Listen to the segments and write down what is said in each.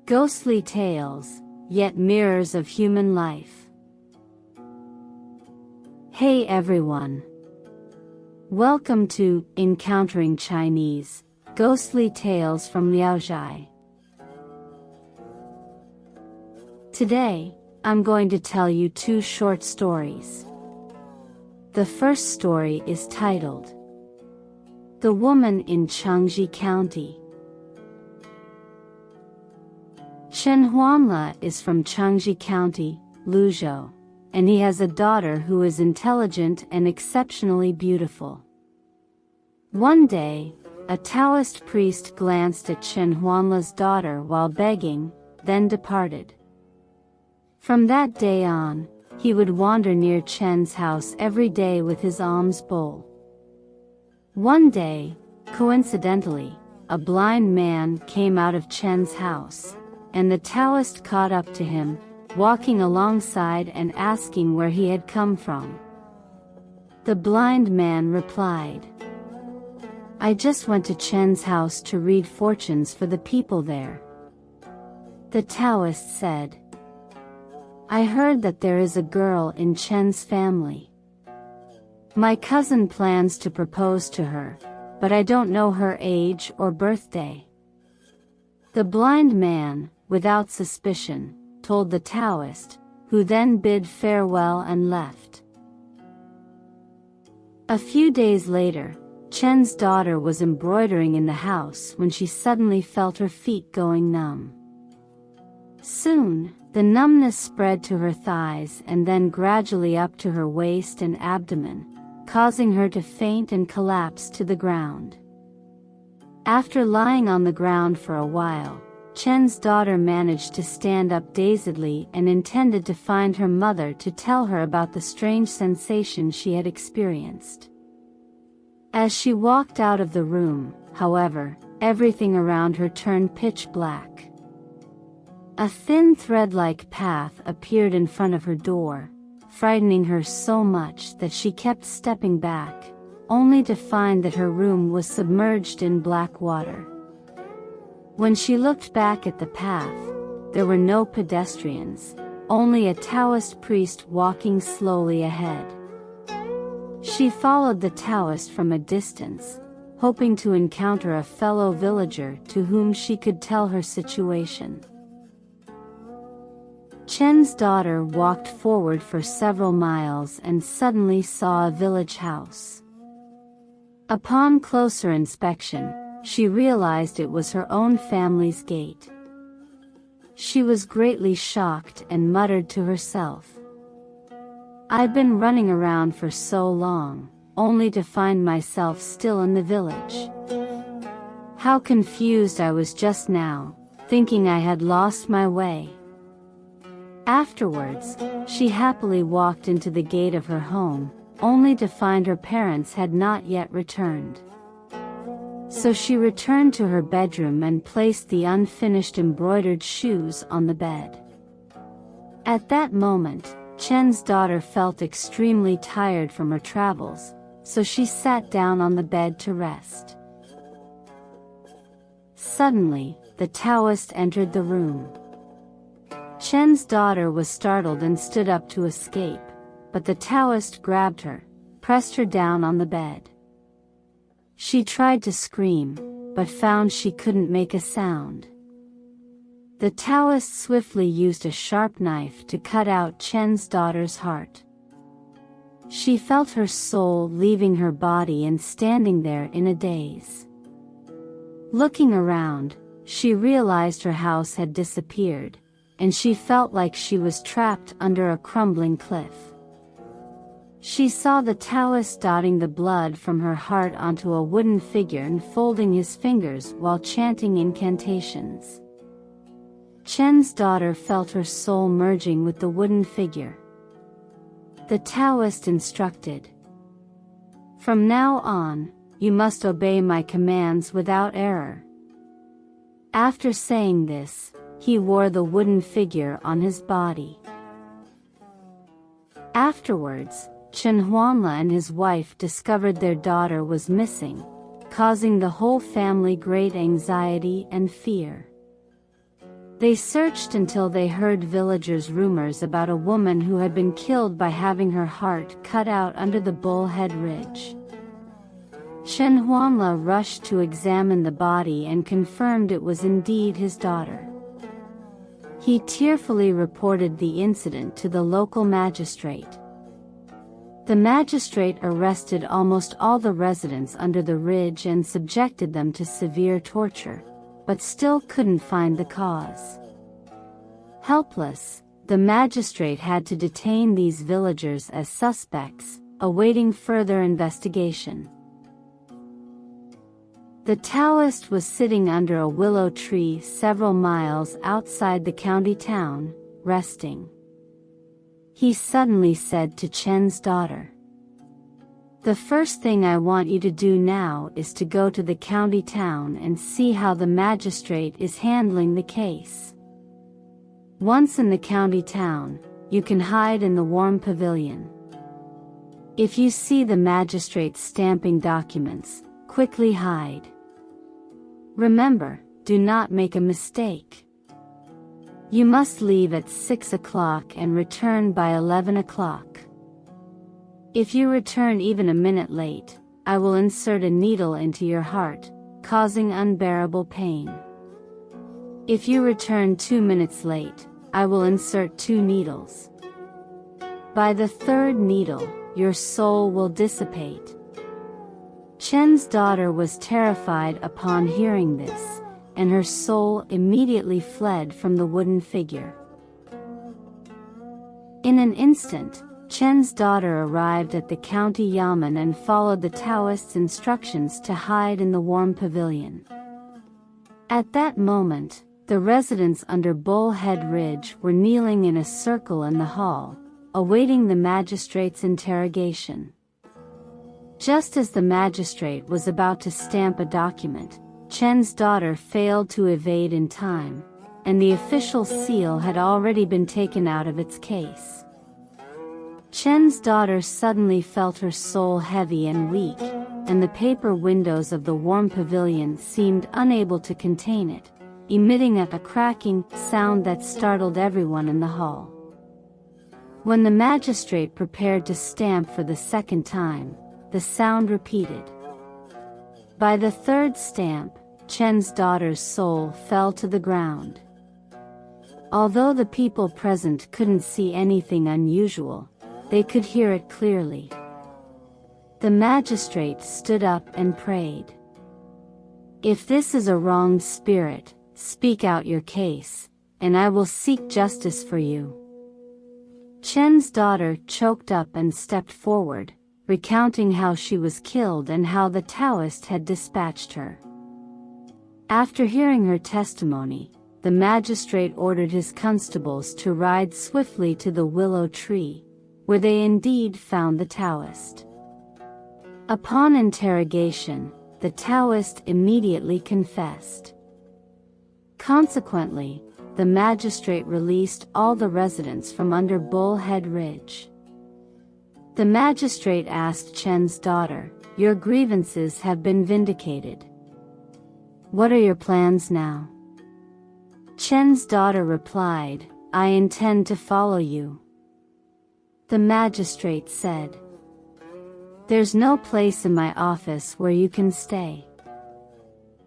Ghostly tales, yet mirrors of human life. Hey everyone! Welcome to Encountering Chinese, Ghostly Tales from Zhai. Today, I'm going to tell you two short stories. The first story is titled The Woman in Changzhi County. Chen Huanle is from Changzhi County, Luzhou, and he has a daughter who is intelligent and exceptionally beautiful. One day, a Taoist priest glanced at Chen Huanle's daughter while begging, then departed. From that day on, he would wander near Chen's house every day with his alms bowl. One day, coincidentally, a blind man came out of Chen's house, and the Taoist caught up to him, walking alongside and asking where he had come from. The blind man replied, "I just went to Chen's house to read fortunes for the people there." The Taoist said, "I heard that there is a girl in Chen's family. My cousin plans to propose to her, but I don't know her age or birthday." The blind man, without suspicion, told the Taoist, who then bid farewell and left. A few days later, Chen's daughter was embroidering in the house when she suddenly felt her feet going numb. Soon, the numbness spread to her thighs and then gradually up to her waist and abdomen, causing her to faint and collapse to the ground. After lying on the ground for a while, Chen's daughter managed to stand up dazedly and intended to find her mother to tell her about the strange sensation she had experienced. As she walked out of the room, however, everything around her turned pitch black. A thin thread-like path appeared in front of her door, frightening her so much that she kept stepping back, only to find that her room was submerged in black water. When she looked back at the path, there were no pedestrians, only a Taoist priest walking slowly ahead. She followed the Taoist from a distance, hoping to encounter a fellow villager to whom she could tell her situation. Chen's daughter walked forward for several miles and suddenly saw a village house. Upon closer inspection, she realized it was her own family's gate. She was greatly shocked and muttered to herself, "I've been running around for so long, only to find myself still in the village. How confused I was just now, thinking I had lost my way." Afterwards, she happily walked into the gate of her home, only to find her parents had not yet returned. So she returned to her bedroom and placed the unfinished embroidered shoes on the bed. At that moment, Chen's daughter felt extremely tired from her travels, so she sat down on the bed to rest. Suddenly, the Taoist entered the room. Chen's daughter was startled and stood up to escape, but the Taoist grabbed her, pressed her down on the bed. She tried to scream, but found she couldn't make a sound. The Taoist swiftly used a sharp knife to cut out Chen's daughter's heart. She felt her soul leaving her body and standing there in a daze. Looking around, she realized her house had disappeared, and she felt like she was trapped under a crumbling cliff. She saw the Taoist dotting the blood from her heart onto a wooden figure and folding his fingers while chanting incantations. Chen's daughter felt her soul merging with the wooden figure. The Taoist instructed, "From now on, you must obey my commands without error." After saying this, he wore the wooden figure on his body. Afterwards, Chen Huanle and his wife discovered their daughter was missing, causing the whole family great anxiety and fear. They searched until they heard villagers' rumors about a woman who had been killed by having her heart cut out under the bullhead ridge. Shen Huanla rushed to examine the body and confirmed it was indeed his daughter. He tearfully reported the incident to the local magistrate. The magistrate arrested almost all the residents under the ridge and subjected them to severe torture, but still couldn't find the cause. Helpless, the magistrate had to detain these villagers as suspects, awaiting further investigation. The Taoist was sitting under a willow tree several miles outside the county town, resting. He suddenly said to Chen's daughter, "The first thing I want you to do now is to go to the county town and see how the magistrate is handling the case. Once in the county town, you can hide in the warm pavilion. If you see the magistrate stamping documents, quickly hide. Remember, do not make a mistake. You must leave at 6 o'clock and return by 11 o'clock. If you return even a minute late, I will insert a needle into your heart, causing unbearable pain. If you return 2 minutes late, I will insert 2 needles. By the 3rd needle, your soul will dissipate." Chen's daughter was terrified upon hearing this, and her soul immediately fled from the wooden figure. In an instant, Chen's daughter arrived at the county yamen and followed the Taoist's instructions to hide in the warm pavilion. At that moment, the residents under Bullhead Ridge were kneeling in a circle in the hall, awaiting the magistrate's interrogation. Just as the magistrate was about to stamp a document, Chen's daughter failed to evade in time, and the official seal had already been taken out of its case. Chen's daughter suddenly felt her soul heavy and weak, and the paper windows of the warm pavilion seemed unable to contain it, emitting a cracking sound that startled everyone in the hall. When the magistrate prepared to stamp for the second time, the sound repeated. By the 3rd stamp, Chen's daughter's soul fell to the ground. Although the people present couldn't see anything unusual, they could hear it clearly. The magistrate stood up and prayed. "If this is a wronged spirit, speak out your case, and I will seek justice for you." Chen's daughter choked up and stepped forward, recounting how she was killed and how the Taoist had dispatched her. After hearing her testimony, the magistrate ordered his constables to ride swiftly to the willow tree, where they indeed found the Taoist. Upon interrogation, the Taoist immediately confessed. Consequently, the magistrate released all the residents from under Bullhead Ridge. The magistrate asked Chen's daughter, "Your grievances have been vindicated. What are your plans now?" Chen's daughter replied, "I intend to follow you." The magistrate said, "There's no place in my office where you can stay.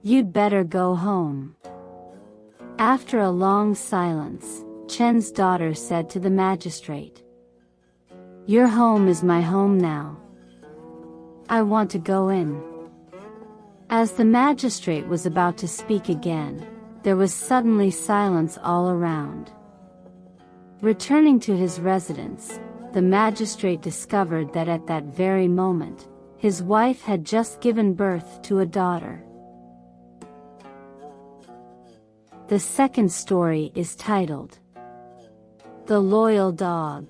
You'd better go home." After a long silence, Chen's daughter said to the magistrate, "Your home is my home now. I want to go in." As the magistrate was about to speak again, there was suddenly silence all around. Returning to his residence, the magistrate discovered that at that very moment, his wife had just given birth to a daughter. The second story is titled, The Loyal Dog.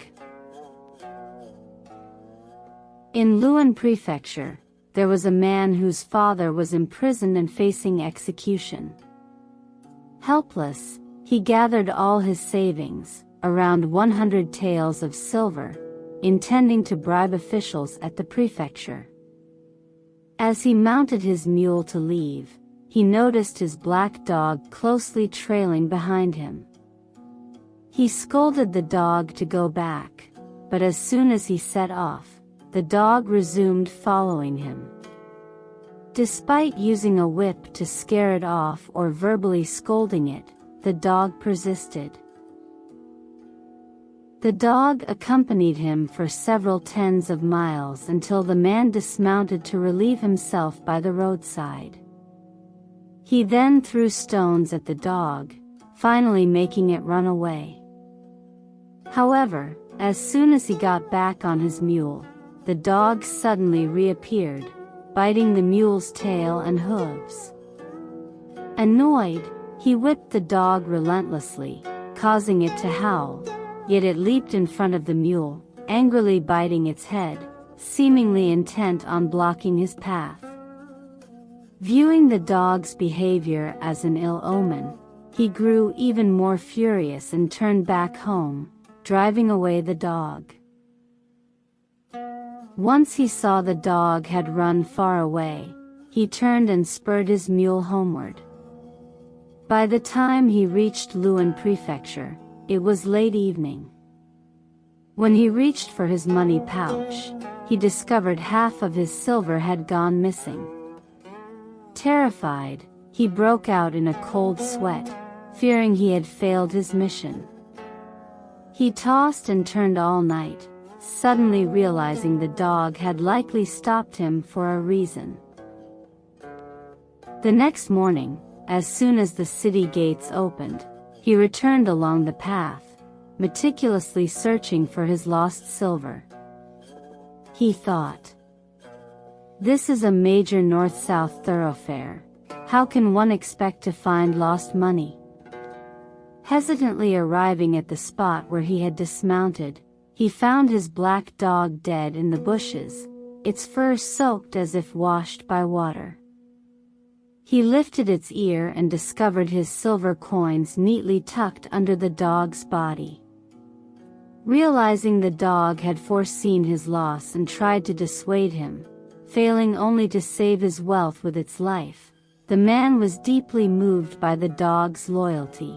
In Luan Prefecture, there was a man whose father was imprisoned and facing execution. Helpless, he gathered all his savings, around 100 taels of silver, intending to bribe officials at the prefecture. As he mounted his mule to leave, he noticed his black dog closely trailing behind him. He scolded the dog to go back, but as soon as he set off, the dog resumed following him. Despite using a whip to scare it off or verbally scolding it, the dog persisted. The dog accompanied him for several tens of miles until the man dismounted to relieve himself by the roadside. He then threw stones at the dog, finally making it run away. However, as soon as he got back on his mule, the dog suddenly reappeared, biting the mule's tail and hooves. Annoyed, he whipped the dog relentlessly, causing it to howl, yet it leaped in front of the mule, angrily biting its head, seemingly intent on blocking his path. Viewing the dog's behavior as an ill omen, he grew even more furious and turned back home, driving away the dog. Once he saw the dog had run far away, he turned and spurred his mule homeward. By the time he reached Luan Prefecture, it was late evening. When he reached for his money pouch, he discovered half of his silver had gone missing. Terrified, he broke out in a cold sweat, fearing he had failed his mission. He tossed and turned all night, suddenly realizing the dog had likely stopped him for a reason. The next morning, as soon as the city gates opened, he returned along the path, meticulously searching for his lost silver. He thought, "This is a major north-south thoroughfare. How can one expect to find lost money?" Hesitantly arriving at the spot where he had dismounted, he found his black dog dead in the bushes, its fur soaked as if washed by water. He lifted its ear and discovered his silver coins neatly tucked under the dog's body. Realizing the dog had foreseen his loss and tried to dissuade him, failing only to save his wealth with its life, the man was deeply moved by the dog's loyalty.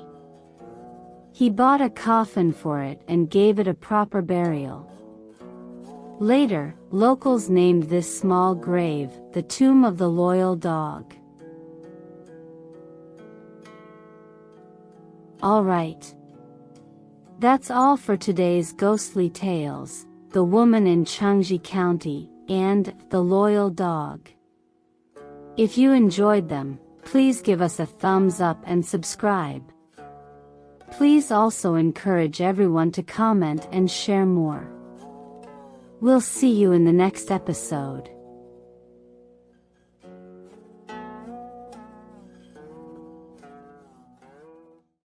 He bought a coffin for it and gave it a proper burial. Later, locals named this small grave the Tomb of the Loyal Dog. Alright. That's all for today's ghostly tales, The Woman in Changzhi County, and The Loyal Dog. If you enjoyed them, please give us a thumbs up and subscribe. Please also encourage everyone to comment and share more. We'll see you in the next episode.